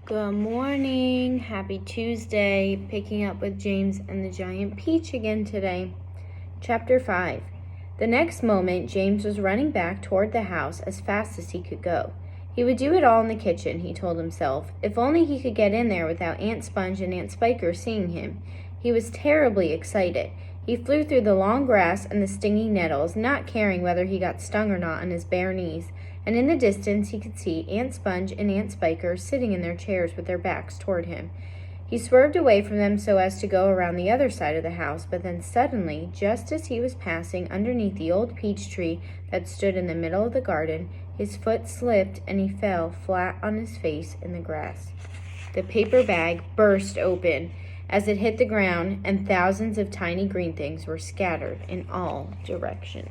Good morning. Happy Tuesday. Picking up with James and the Giant Peach again today. Chapter 5. The next moment, James was running back toward the house as fast as he could go. He would do it all in the kitchen, he told himself. If only he could get in there without Aunt Sponge and Aunt Spiker seeing him. He was terribly excited. He flew through the long grass and the stinging nettles, not caring whether he got stung or not on his bare knees. And in the distance he could see Aunt Sponge and Aunt Spiker sitting in their chairs with their backs toward him. He swerved away from them so as to go around the other side of the house, but then suddenly, just as he was passing underneath the old peach tree that stood in the middle of the garden, his foot slipped and he fell flat on his face in the grass. The paper bag burst open as it hit the ground, and thousands of tiny green things were scattered in all directions.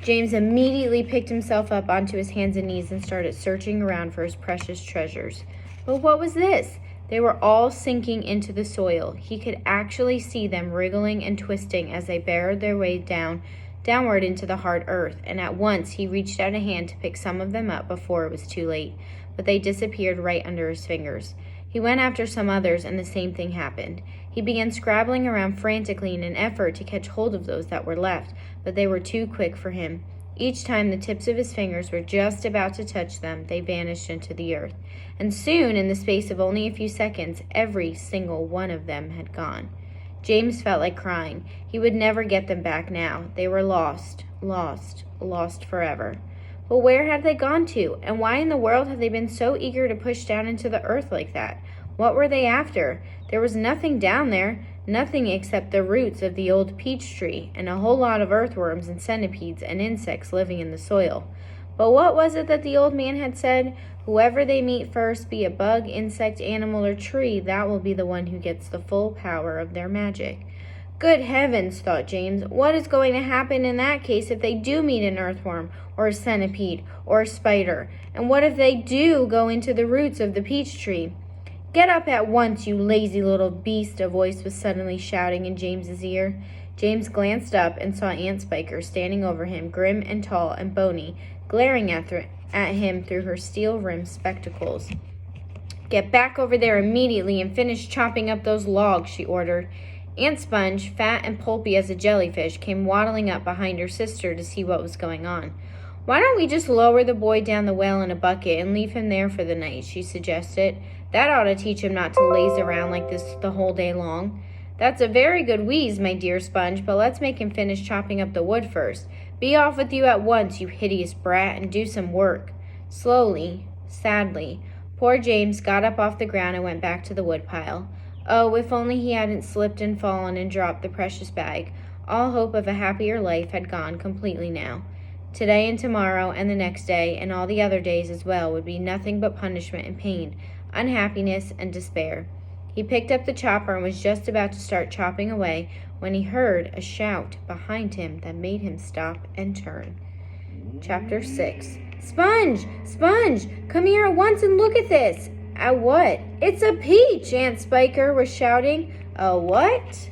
James immediately picked himself up onto his hands and knees and started searching around for his precious treasures. But what was this? They were all sinking into the soil. He could actually see them wriggling and twisting as they burrowed their way downward into the hard earth, and at once he reached out a hand to pick some of them up before it was too late, but they disappeared right under his fingers. He went after some others, and the same thing happened. He began scrabbling around frantically in an effort to catch hold of those that were left, but they were too quick for him. Each time the tips of his fingers were just about to touch them, they vanished into the earth. And soon, in the space of only a few seconds, every single one of them had gone. James felt like crying. He would never get them back now. They were lost forever. But where had they gone to? And why in the world had they been so eager to push down into the earth like that? What were they after? There was nothing down there, nothing except the roots of the old peach tree, and a whole lot of earthworms and centipedes and insects living in the soil. But what was it that the old man had said? Whoever they meet first, be a bug, insect, animal, or tree, that will be the one who gets the full power of their magic. Good heavens, thought James, what is going to happen in that case if they do meet an earthworm, or a centipede, or a spider? And what if they do go into the roots of the peach tree? Get up at once, you lazy little beast, a voice was suddenly shouting in James's ear. James glanced up and saw Aunt Spiker standing over him, grim and tall and bony, glaring at him through her steel-rimmed spectacles. Get back over there immediately and finish chopping up those logs, she ordered. Aunt Sponge, fat and pulpy as a jellyfish, came waddling up behind her sister to see what was going on. Why don't we just lower the boy down the well in a bucket and leave him there for the night, she suggested. That ought to teach him not to laze around like this the whole day long. That's a very good wheeze, my dear Sponge, but let's make him finish chopping up the wood first. Be off with you at once, you hideous brat, and do some work. Slowly, sadly, poor James got up off the ground and went back to the woodpile. Oh, if only he hadn't slipped and fallen and dropped the precious bag. All hope of a happier life had gone completely now. Today and tomorrow and the next day and all the other days as well would be nothing but punishment and pain, unhappiness and despair. He picked up the chopper and was just about to start chopping away when he heard a shout behind him that made him stop and turn. Chapter 6. Sponge! Sponge! Come here at once and look at this! At what? It's a peach, Aunt Spiker was shouting. A what?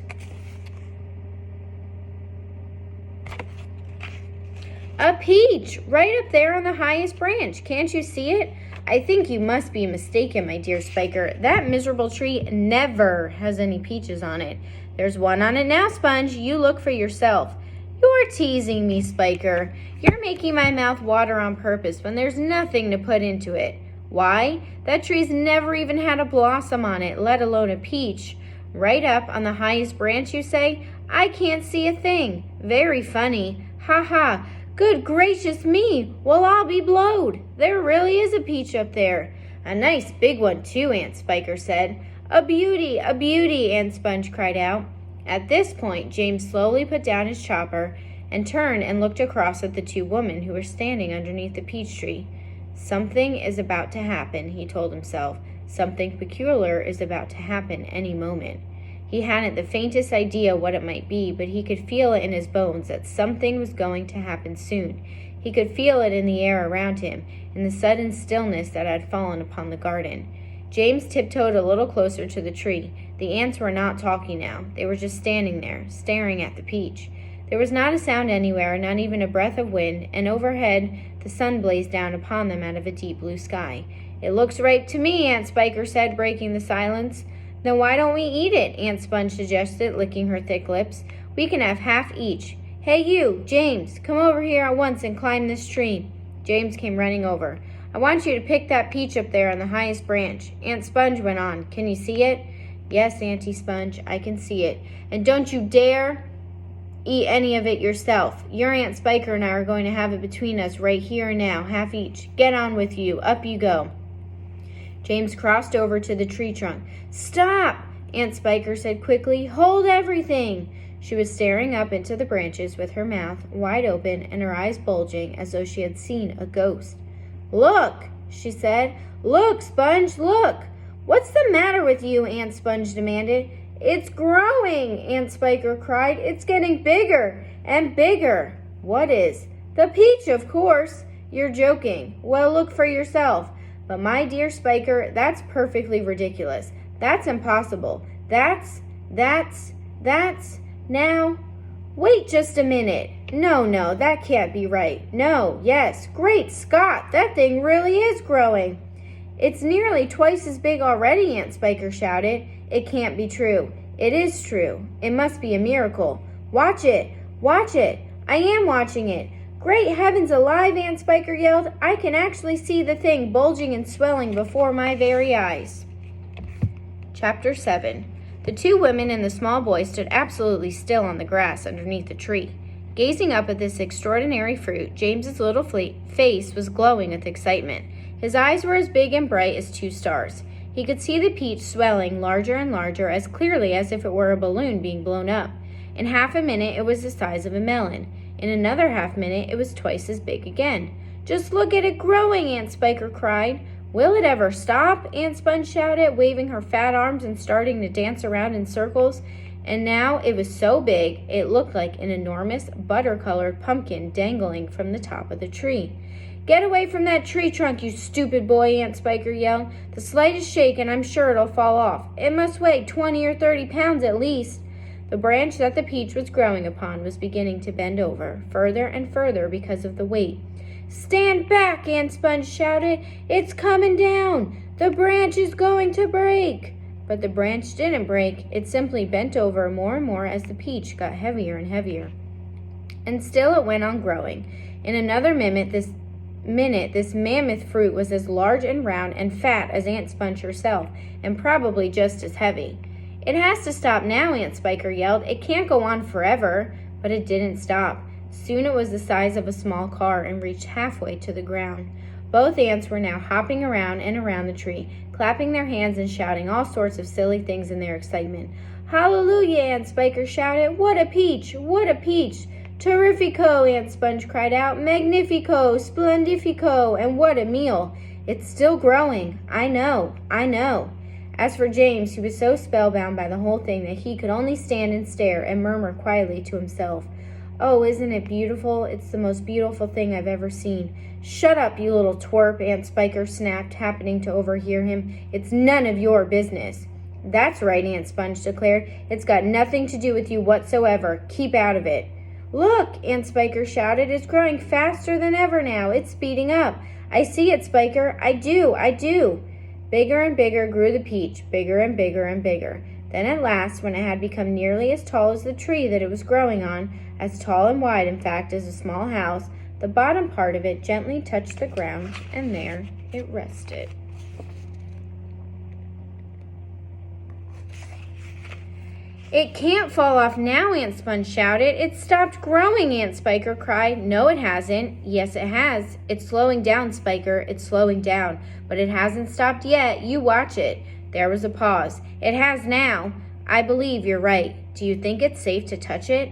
A peach, right up there on the highest branch. Can't you see it? I think you must be mistaken, my dear Spiker. That miserable tree never has any peaches on it. There's one on it now, Sponge. You look for yourself. You're teasing me, Spiker. You're making my mouth water on purpose when there's nothing to put into it. Why? That tree's never even had a blossom on it, let alone a peach. Right up on the highest branch, you say? I can't see a thing. Very funny. Ha ha. Good gracious me! Well, I'll be blowed. There really is a peach up there. A nice big one, too, Aunt Spiker said. A beauty, Aunt Sponge cried out. At this point, James slowly put down his chopper and turned and looked across at the two women who were standing underneath the peach tree. Something is about to happen, he told himself. Something peculiar is about to happen any moment. He hadn't the faintest idea what it might be, but he could feel it in his bones that something was going to happen soon. He could feel it in the air around him, in the sudden stillness that had fallen upon the garden. James tiptoed a little closer to the tree. The ants were not talking now. They were just standing there, staring at the peach. There was not a sound anywhere, not even a breath of wind, and overhead the sun blazed down upon them out of a deep blue sky. "It looks ripe to me," Aunt Spiker said, breaking the silence. "Then why don't we eat it?" Aunt Sponge suggested, licking her thick lips. "We can have half each. Hey you, James, come over here at once and climb this tree." James came running over. "I want you to pick that peach up there on the highest branch." Aunt Sponge went on. "Can you see it?" "Yes, Auntie Sponge, I can see it. And don't you dare eat any of it yourself. Your Aunt Spiker and I are going to have it between us right here and now, half each. Get on with you. Up you go." James crossed over to the tree trunk. "Stop!" Aunt Spiker said quickly. "Hold everything!" She was staring up into the branches with her mouth wide open and her eyes bulging as though she had seen a ghost. "Look!" she said. "Look, Sponge, look!" "What's the matter with you?" Aunt Sponge demanded. "It's growing!" Aunt Spiker cried. "It's getting bigger and bigger." "What is?" "The peach, of course." "You're joking." "Well, look for yourself." "But my dear Spiker, that's perfectly ridiculous. That's impossible. That's... Now, wait just a minute. No, that can't be right. No, yes, great Scott, that thing really is growing. "It's nearly twice as big already," Aunt Spiker shouted. "It can't be true." "It is true. It must be a miracle. Watch it, watch it." "I am watching it." "Great heavens alive," Aunt Spiker yelled. "I can actually see the thing bulging and swelling before my very eyes." Chapter 7. The two women and the small boy stood absolutely still on the grass underneath the tree. Gazing up at this extraordinary fruit, James's little face was glowing with excitement. His eyes were as big and bright as two stars. He could see the peach swelling larger and larger, as clearly as if it were a balloon being blown up. In half a minute, it was the size of a melon. In another half minute, it was twice as big again. "Just look at it growing!" Aunt Spiker cried. "Will it ever stop?" Aunt Sponge shouted, waving her fat arms and starting to dance around in circles. And now it was so big, it looked like an enormous butter-colored pumpkin dangling from the top of the tree. "Get away from that tree trunk, you stupid boy," Aunt Spiker yelled. "The slightest shake and I'm sure it'll fall off. It must weigh 20 or 30 pounds at least." The branch that the peach was growing upon was beginning to bend over, further and further because of the weight. "Stand back!" Aunt Sponge shouted. "It's coming down! The branch is going to break!" But the branch didn't break. It simply bent over more and more as the peach got heavier and heavier. And still it went on growing. In another minute, this mammoth fruit was as large and round and fat as Aunt Sponge herself, and probably just as heavy. "It has to stop now," Aunt Spiker yelled. "It can't go on forever." But it didn't stop. Soon it was the size of a small car and reached halfway to the ground. Both aunts were now hopping around and around the tree, clapping their hands and shouting all sorts of silly things in their excitement. "Hallelujah!" Aunt Spiker shouted. "What a peach! What a peach!" "Terrifico!" Aunt Sponge cried out. "Magnifico! Splendifico! And what a meal! It's still growing. I know. As for James, he was so spellbound by the whole thing that he could only stand and stare and murmur quietly to himself, "Oh, isn't it beautiful? It's the most beautiful thing I've ever seen." "Shut up, you little twerp," Aunt Spiker snapped, happening to overhear him. "It's none of your business." "That's right," Aunt Sponge declared. "It's got nothing to do with you whatsoever. Keep out of it." "Look!" Aunt Spiker shouted. "It's growing faster than ever now. It's speeding up. I see it, Spiker. I do. Bigger and bigger grew the peach, bigger and bigger and bigger. Then at last, when it had become nearly as tall as the tree that it was growing on, as tall and wide, in fact, as a small house, the bottom part of it gently touched the ground, and there it rested. "It can't fall off now," Aunt Sponge shouted. "It's stopped growing," Aunt Spiker cried. "No, it hasn't." "Yes, it has. It's slowing down, Spiker. It's slowing down. But it hasn't stopped yet. You watch it." There was a pause. "It has now." "I believe you're right. Do you think it's safe to touch it?"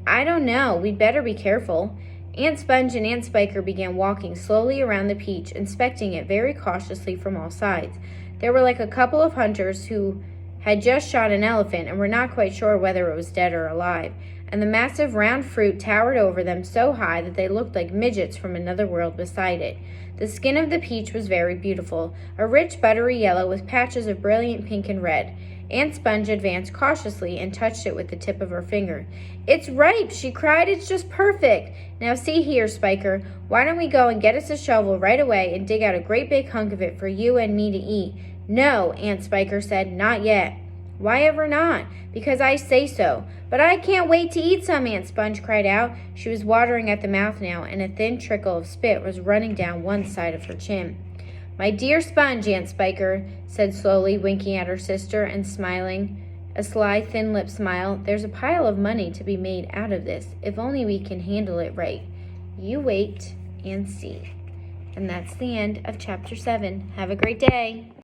"I don't know. We'd better be careful." Aunt Sponge and Aunt Spiker began walking slowly around the peach, inspecting it very cautiously from all sides. They were like a couple of hunters who had just shot an elephant and were not quite sure whether it was dead or alive, and the massive round fruit towered over them so high that they looked like midgets from another world beside it. The skin of the peach was very beautiful, a rich buttery yellow with patches of brilliant pink and red. Aunt Sponge advanced cautiously and touched it with the tip of her finger. "It's ripe," she cried. "It's just perfect. Now see here, Spiker. Why don't we go and get us a shovel right away and dig out a great big hunk of it for you and me to eat?" "No," Aunt Spiker said, "not yet." "Why ever not?" "Because I say so." "But I can't wait to eat some," Aunt Sponge cried out. She was watering at the mouth now, and a thin trickle of spit was running down one side of her chin. "My dear Sponge," Aunt Spiker said slowly, winking at her sister and smiling, a sly, thin-lipped smile, "there's a pile of money to be made out of this, if only we can handle it right. You wait and see." And that's the end of Chapter 7. Have a great day.